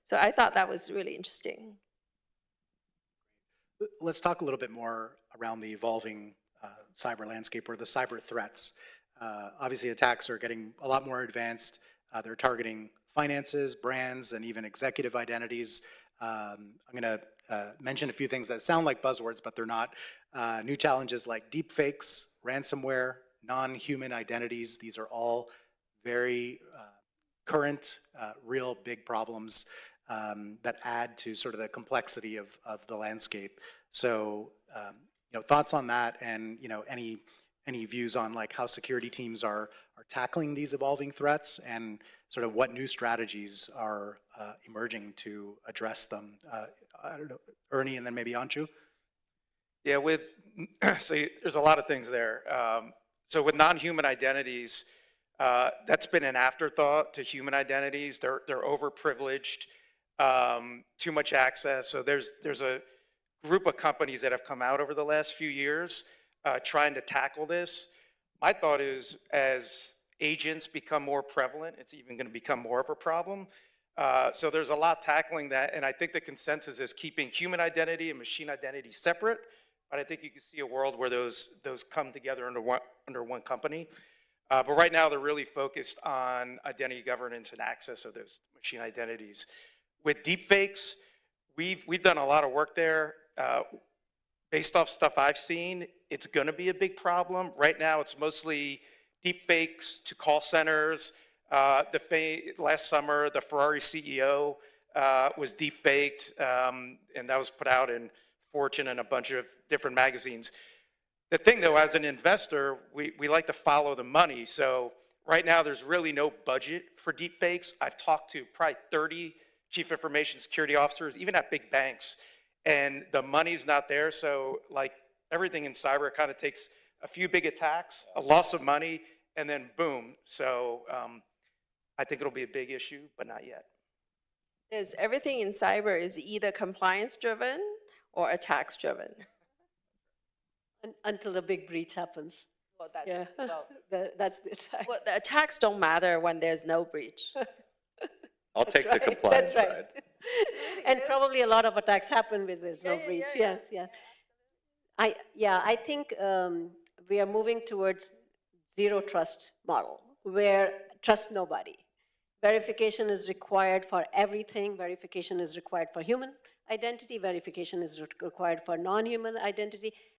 So I thought that was really interesting. Let's talk a little bit more around the evolving cyber landscape or the cyber threats. Obviously, attacks are getting a lot more advanced. They're targeting finances, brands, and even executive identities. I'm going to mention a few things that sound like buzzwords, but they're not. New challenges like deepfakes, ransomware, non-human identities. These are all very current, real big problems that add to sort of the complexity of the landscape. So, thoughts on that, and any views on like how security teams are tackling these evolving threats, and sort of what new strategies are emerging to address them. I don't know, Ernie, and then maybe Anshu. Yeah, so there's a lot of things there. So with non-human identities, that's been an afterthought to human identities. They're overprivileged, too much access. So there's a group of companies that have come out over the last few years trying to tackle this. My thought is, as agents become more prevalent, it's even going to become more of a problem. So there's a lot tackling that, and I think the consensus is keeping human identity and machine identity separate. But I think you can see a world where those come together under one company. But right now, they're really focused on identity governance and access of those machine identities. With deepfakes, we've done a lot of work there. Based off stuff I've seen, it's going to be a big problem. Right now, it's mostly deepfakes to call centers. Last summer, the Ferrari CEO was deepfaked, and that was put out in Fortune and a bunch of different magazines. The thing, though, as an investor, we like to follow the money. So right now, there's really no budget for deepfakes. I've talked to probably 30 chief information security officers, even at big banks, and the money's not there. So like everything in cyber, it kind of takes a few big attacks, a loss of money, and then boom. So I think it'll be a big issue, but not yet. There's everything in cyber is either compliance-driven or attacks-driven. Until the big breach happens. Well, that's, Yeah, that's the attack. well, the attacks don't matter when there's no breach. I'll take the Right, compliance that's right. side. And probably a lot of attacks happen with there's no breach. Yes, yeah. I think we are moving towards zero trust model, where trust nobody. Verification is required for everything. Verification is required for human identity. Verification is required for non-human identity.